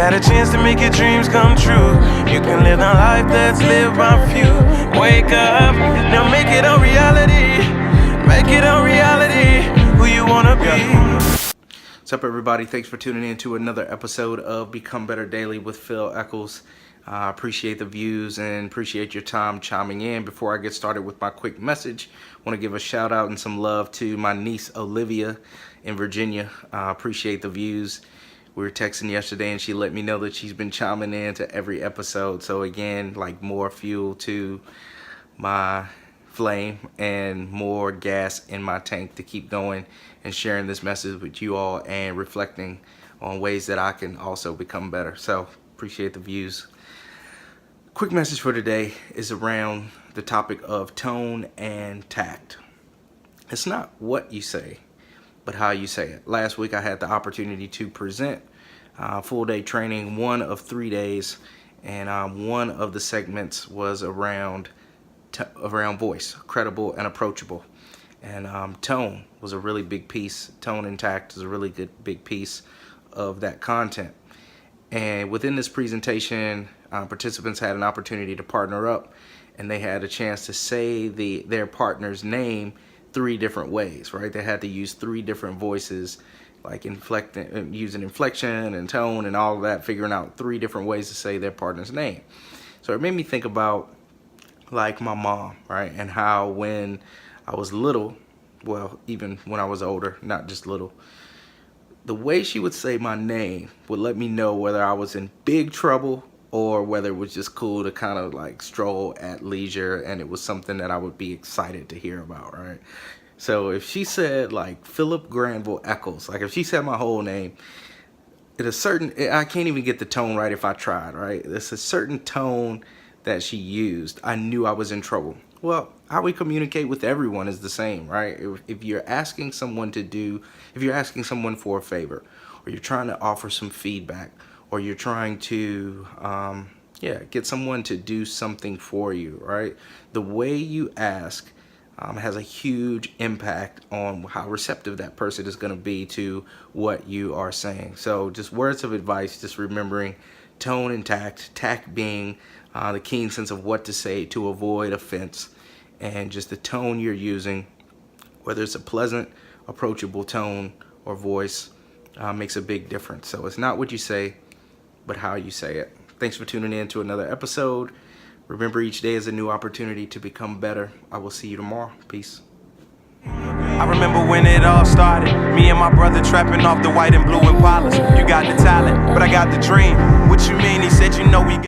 got a chance to make your dreams come true. You can live a life that's lived by few. Wake up, now make it a reality. Make it a reality, who you wanna be. What's up, everybody? Thanks for tuning in to another episode of Become Better Daily with Phil Eccles. I appreciate the views and appreciate your time chiming in. Before I get started with my quick message, I want to give a shout out and some love to my niece Olivia in Virginia. I appreciate the views. We were texting yesterday and she let me know that she's been chiming in to every episode. So again, like, more fuel to my flame and more gas in my tank to keep going and sharing this message with you all and reflecting on ways that I can also become better. So appreciate the views. Quick message for today is around the topic of tone and tact. It's not what you say, but how you say it. Last week I had the opportunity to present full day training, one of 3 days, and one of the segments was around voice, credible and approachable. And tone was a really big piece. Tone and tact is a really big piece of that content. And within this presentation, participants had an opportunity to partner up, and they had a chance to say their partner's name 3 different ways, right? They had to use 3 different voices, like using inflection and tone and all of that, figuring out 3 different ways to say their partner's name. So it made me think about, like, my mom, right? And how when I was little, well, even when I was older, not just little, the way she would say my name would let me know whether I was in big trouble or whether it was just cool to kind of like stroll at leisure and it was something that I would be excited to hear about, right? So if she said like Philip Granville Eccles, like if she said my whole name, I can't even get the tone right if I tried, right? There's a certain tone that she used. I knew I was in trouble. Well, how we communicate with everyone is the same, right? If you're asking someone for a favor, or you're trying to offer some feedback, or you're trying to get someone to do something for you, right? The way you ask has a huge impact on how receptive that person is going to be to what you are saying. So just words of advice, just remembering tone and tact being the keen sense of what to say to avoid offense, and just the tone you're using, whether it's a pleasant, approachable tone or voice, makes a big difference. So it's not what you say, but how you say it. Thanks for tuning in to another episode. Remember, each day is a new opportunity to become better. I will see you tomorrow. Peace. I remember when it all started, me and my brother trapping off the white and blue Impalas. You got the talent, but I got the dream. What you mean